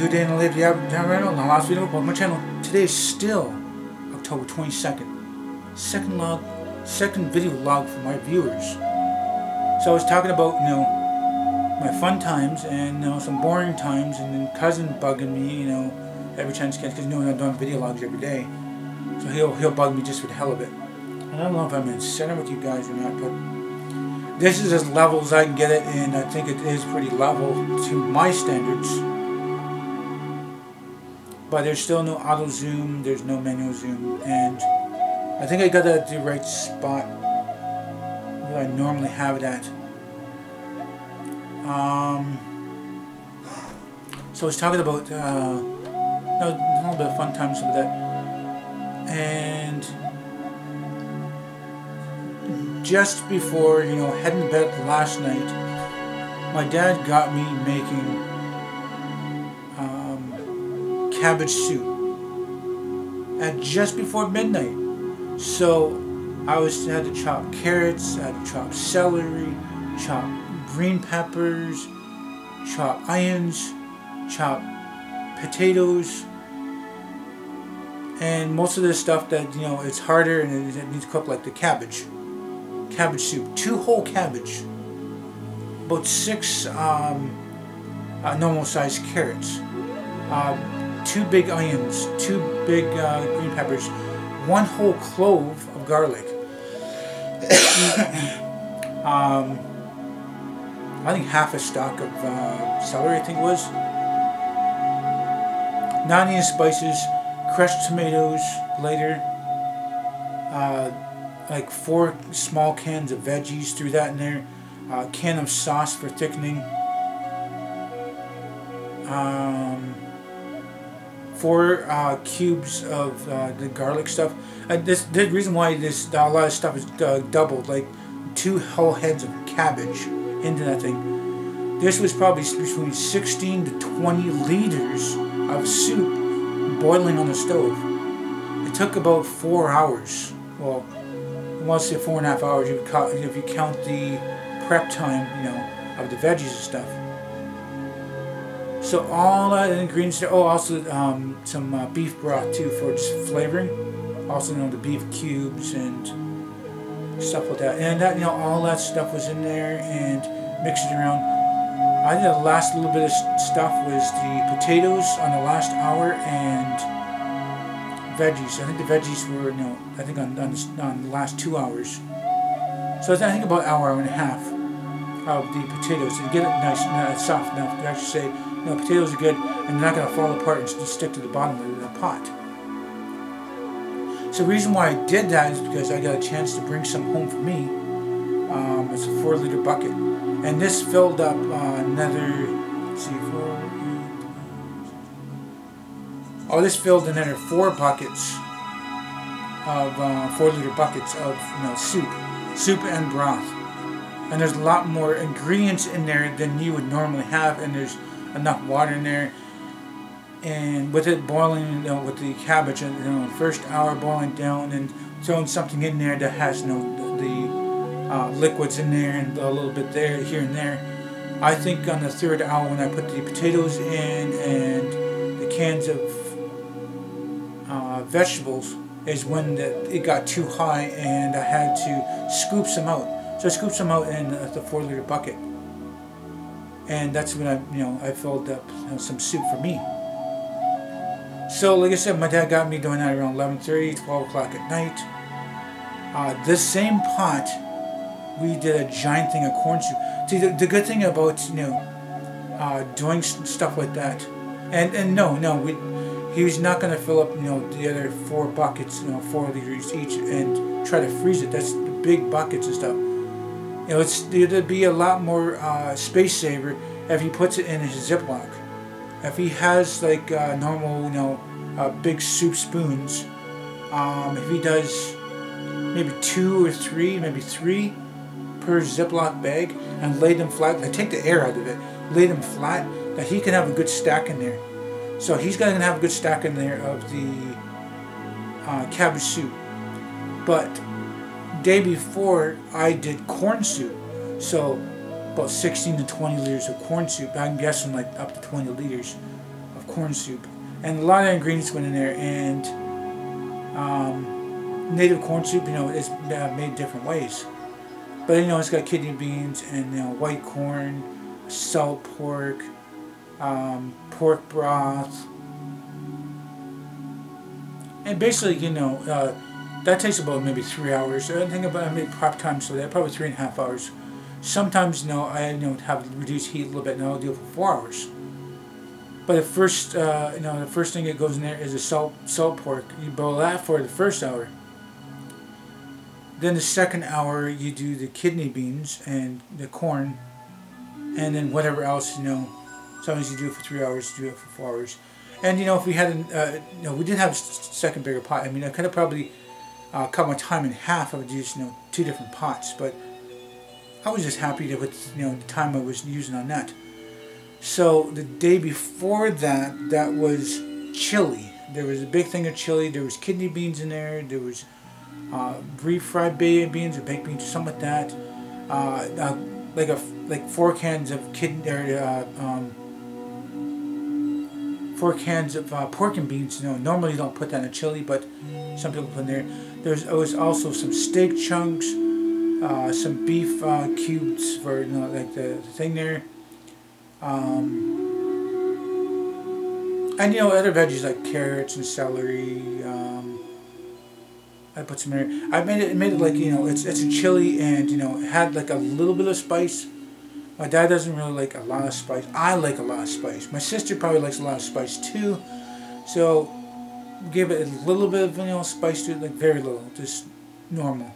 good day in the life of the Aboriginal, and the last video on my channel. Today is still October 22nd. Second video log for my viewers. So I was talking about, my fun times and, some boring times, and then cousin bugging me, every chance he can, because I'm doing video logs every day. So he'll bug me just for the hell of it. And I don't know if I'm in center with you guys or not, but this is as level as I can get it, and I think it is pretty level to my standards. But there's still no auto zoom, there's no manual zoom, and I think I got it at the right spot where I normally have it at. So I was talking about a little bit of fun times with that, and just before heading to bed last night, my dad got me making cabbage soup at just before midnight. So I had to chop carrots, I had to chop celery, chop green peppers, chop onions, chop potatoes, and most of this stuff that it's harder and it needs to cook, like the cabbage soup, 2 whole cabbage, about 6 normal sized carrots, 2 big onions, 2 big green peppers, 1 whole clove of garlic. I think half a stalk of celery, I think it was. 9 onion spices, crushed tomatoes later, like 4 small cans of veggies, threw that in there, a can of sauce for thickening, 4 cubes of the garlic stuff. The reason why a lot of stuff is doubled, like 2 whole heads of cabbage into that thing. This was probably between 16 to 20 liters of soup boiling on the stove. It took about 4 hours. Well, I want to say 4.5 hours if you count the prep time, of the veggies and stuff. So all that ingredients there. Oh, also some beef broth too for just flavoring. Also, the beef cubes and stuff like that. And that, all that stuff was in there and mixed it around. I think the last little bit of stuff was the potatoes on the last hour and veggies. I think the veggies were, I think on the last 2 hours. So I think about an hour and a half of the potatoes to get it nice and soft enough to actually say, potatoes are good and they're not going to fall apart and stick to the bottom of the pot. So the reason why I did that is because I got a chance to bring some home for me. It's a 4-liter bucket, and this filled up this filled another 4 buckets of 4-liter buckets of soup and broth. And there's a lot more ingredients in there than you would normally have, and there's enough water in there. And with it boiling, with the cabbage, the first hour boiling down, and throwing something in there that has the liquids in there and a little bit there, here and there. I think on the 3rd hour when I put the potatoes in and the cans of vegetables is when it got too high and I had to scoop some out. So I scooped some out in the 4-liter bucket, and that's when I filled up some soup for me. So like I said, my dad got me doing that around 11:30, 12 o'clock at night. This same pot, we did a giant thing of corn soup. See, the good thing about doing stuff like that, and he was not going to fill up the other 4 buckets, 4 liters each, and try to freeze it. That's the big buckets and stuff. It'd be a lot more space saver if he puts it in his Ziploc. If he has like normal, big soup spoons, if he does maybe 2 or 3, maybe 3 per Ziploc bag, and lay them flat, take the air out of it, lay them flat, that he can have a good stack in there. So he's going to have a good stack in there of the cabbage soup. But day before I did corn soup, so about 16 to 20 liters of corn soup. I'm guessing like up to 20 liters of corn soup, and a lot of ingredients went in there. And native corn soup, you know, is made different ways. But you know, it's got kidney beans and, you know, white corn, salt pork, pork broth, and basically, you know, that takes about maybe 3 hours. I think about maybe prep time, so that probably 3.5 hours. Sometimes, you know, I have reduced heat a little bit, and I'll do it for 4 hours. But the first, you know, the first thing that goes in there is the salt pork. You boil that for the first hour. Then the second hour, you do the kidney beans and the corn, and then whatever else, you know. Sometimes you do it for 3 hours, you do it for 4 hours. And, you know, if we had, you know, we did have a second bigger pot. I mean, I could have probably cut my time in half. I would use, you know, 2 different pots, but I was just happy with, you know, the time I was using on that. So the day before that, that was chili. There was a big thing of chili. There was kidney beans in there. There was refried beans or baked beans or something like that. Like 4 cans of four cans of pork and beans. You know, normally you don't put that in chili, but some people put in there. There was also some steak chunks, some beef cubes for, you know, like the thing there, and, you know, other veggies like carrots and celery. I put some in there. I made it like, you know, it's a chili, and, you know, it had like a little bit of spice. My dad doesn't really like a lot of spice. I like a lot of spice. My sister probably likes a lot of spice too. So give it a little bit of, you know, spice to it, like very little, just normal.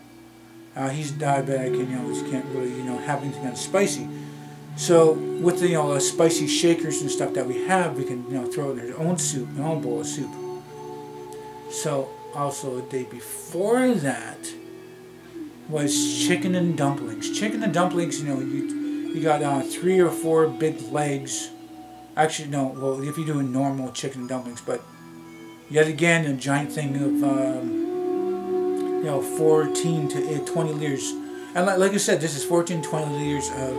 He's diabetic, and, you know, he can't really, you know, have anything that's spicy. So with the, you know, spicy shakers and stuff that we have, we can, you know, throw in their own soup, their own bowl of soup. So also the day before that was chicken and dumplings. Chicken and dumplings, you know, you got 3 or 4 big legs. Actually, no, well, if you're doing normal chicken and dumplings, but yet again, a giant thing of, you know, 14 to 20 liters. And like I said, this is 14 to 20 liters of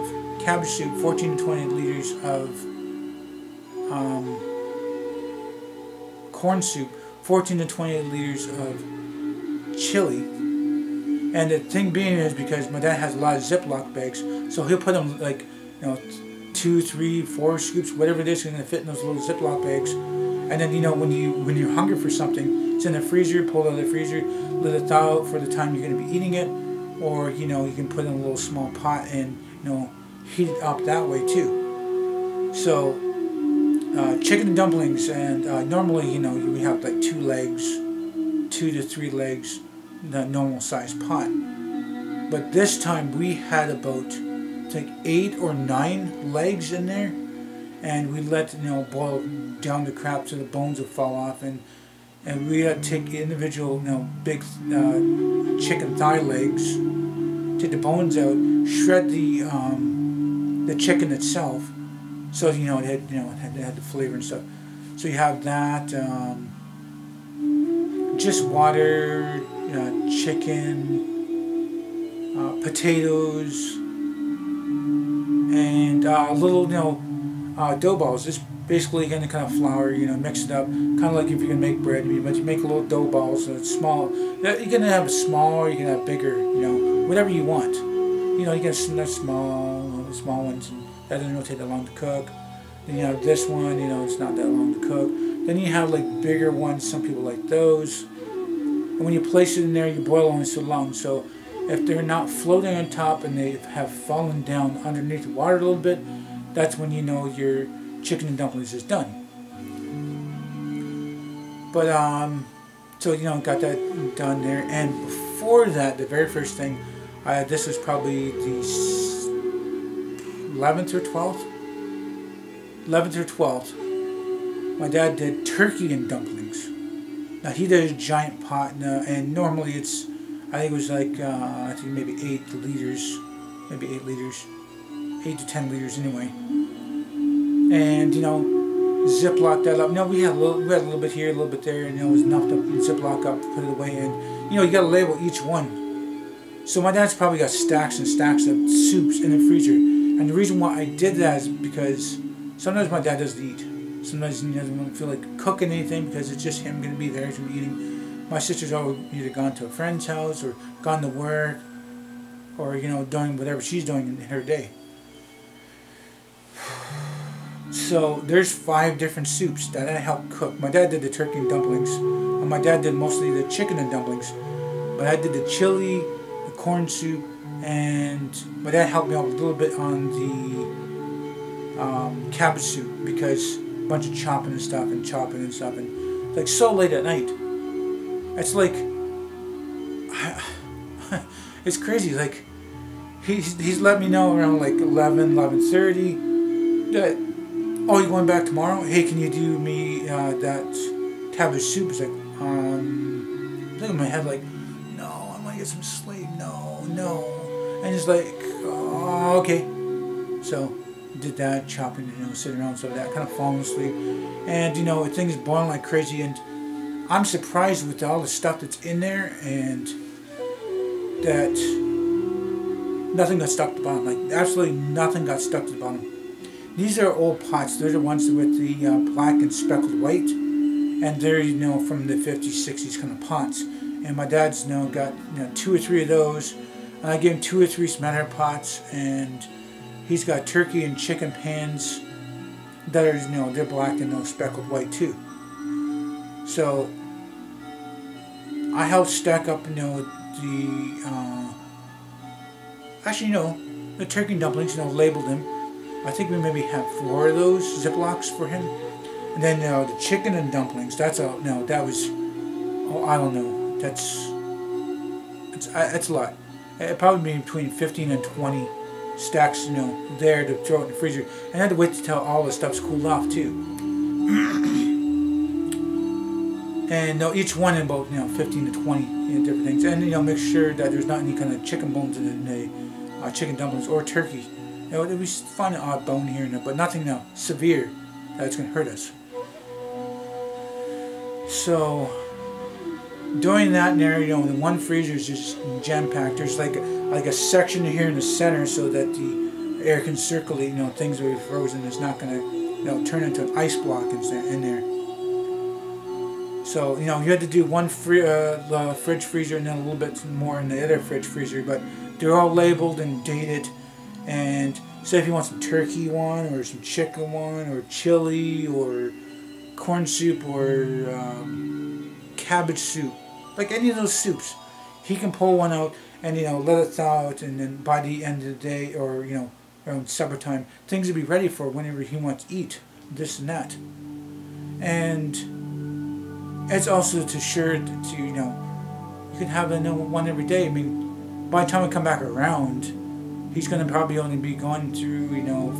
cabbage soup, 14 to 20 liters of corn soup, 14 to 20 liters of chili. And the thing being is because my dad has a lot of Ziploc bags, so he'll put them, like, you know, 2, 3, 4 scoops, whatever it is, going to fit in those little Ziploc bags. And then, you know, when you're hungry for something, it's in the freezer, pull it out of the freezer, let it thaw out for the time you're going to be eating it, or, you know, you can put it in a little small pot and, you know, heat it up that way too. So chicken and dumplings, and normally, you know, we have like 2 legs, 2 to 3 legs, the normal size pot. But this time we had about, I think, 8 or 9 legs in there, and we let, you know, boil down the crap so the bones would fall off, and we had to take individual, you know, big chicken thigh legs, take the bones out, shred the chicken itself, so, you know, it had the flavor and stuff. So you have that, just water, chicken, potatoes, and little, you know, dough balls. Just basically kind of flour, you know, mix it up, kind of like if you're gonna make bread. But you make little dough balls, so it's small. You can have a small, or you can have bigger, you know, whatever you want. You know, you can have small ones, and that doesn't really take that long to cook. Then you have this one, you know, it's not that long to cook. Then you have like bigger ones. Some people like those. And when you place it in there, you boil only so long. So if they're not floating on top and they have fallen down underneath the water a little bit, that's when you know your chicken and dumplings is done. But so, you know, got that done there. And before that, the very first thing, this was probably the 11th or 12th. 11th or 12th. My dad did turkey and dumplings. Now he did a giant pot, and normally it's, I think it was like, I think maybe 8 liters, maybe 8 liters, 8 to 10 liters anyway. And, you know, Ziploc that up. You know, we had a little bit here, a little bit there, and, you know, it was enough to Ziploc up, put it away, and, you know, you got to label each one. So my dad's probably got stacks and stacks of soups in the freezer. And the reason why I did that is because sometimes my dad doesn't eat. Sometimes he doesn't want to feel like cooking anything because it's just him going to be there. He's going to be eating. My sister's always either gone to a friend's house or gone to work, or doing whatever she's doing in her day. So there's 5 different soups that I helped cook. My dad did the turkey and dumplings. And my dad did mostly the chicken and dumplings. But I did the chili, the corn soup, and my dad helped me out a little bit on the cabbage soup because a bunch of chopping and stuff and like so late at night. It's like it's crazy. Like he's let me know around like 11:30 that, oh, you going back tomorrow? Hey, can you do me that cabbage soup? It's like, look at my head like, no, I want to get some sleep. No. And it's like, oh, okay. So did that, chopping, sitting around, so that kind of falling asleep. And the thing is boiling like crazy, and I'm surprised with all the stuff that's in there, and that nothing got stuck to the bottom. Like absolutely nothing got stuck to the bottom. These are old pots. They're the ones with the black and speckled white, and they're from the 50s, 60s kind of pots. And my dad's got 2 or 3 of those, and I gave him 2 or 3 smatter pots, and he's got turkey and chicken pans that are they're black and speckled white too. So I helped stack up the turkey and dumplings, labeled them. I think we maybe have 4 of those Ziplocs for him. And then the chicken and dumplings, that's a, that was, oh, I don't know, that's a lot. It probably be between 15 and 20 stacks, there to throw it in the freezer. And I had to wait till all the stuff's cooled off too. And each one in about 15 to 20 different things. And make sure that there's not any kind of chicken bones in the chicken dumplings or turkey. We find an odd bone here and there, but nothing severe that's going to hurt us. So during that there, the one freezer is just jam-packed. There's like a section here in the center so that the air can circulate. Things that are frozen is not going to turn into an ice block in there. So you had to do one fridge freezer and then a little bit more in the other fridge freezer, but they're all labeled and dated. And say if you want some turkey one, or some chicken one, or chili, or corn soup, or cabbage soup, like any of those soups, he can pull one out and let it thaw out, and then by the end of the day, or around supper time, things will be ready for whenever he wants to eat this and that. And it's also to sure to you can have one every day. I mean, by the time we come back around, he's going to probably only be going through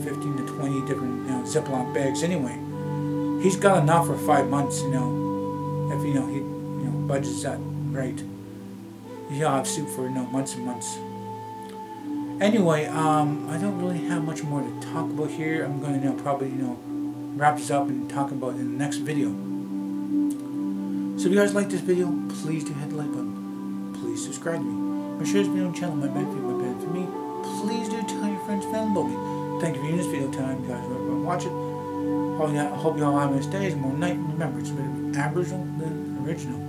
15 to 20 different Ziploc bags anyway. He's got enough for 5 months, if he budgets that right. He'll have soup for months and months. Anyway, I don't really have much more to talk about here. I'm going to probably wrap this up and talk about it in the next video. So if you guys like this video, please do hit the like button. Please subscribe to me. Make sure this video on the channel, my benefit for me. Please do tell your friends and family about me. Thank you for viewing this video time, you guys. Whoever watch it. I hope you all have a nice day. More night. Remember, it's better to be Aboriginal than original.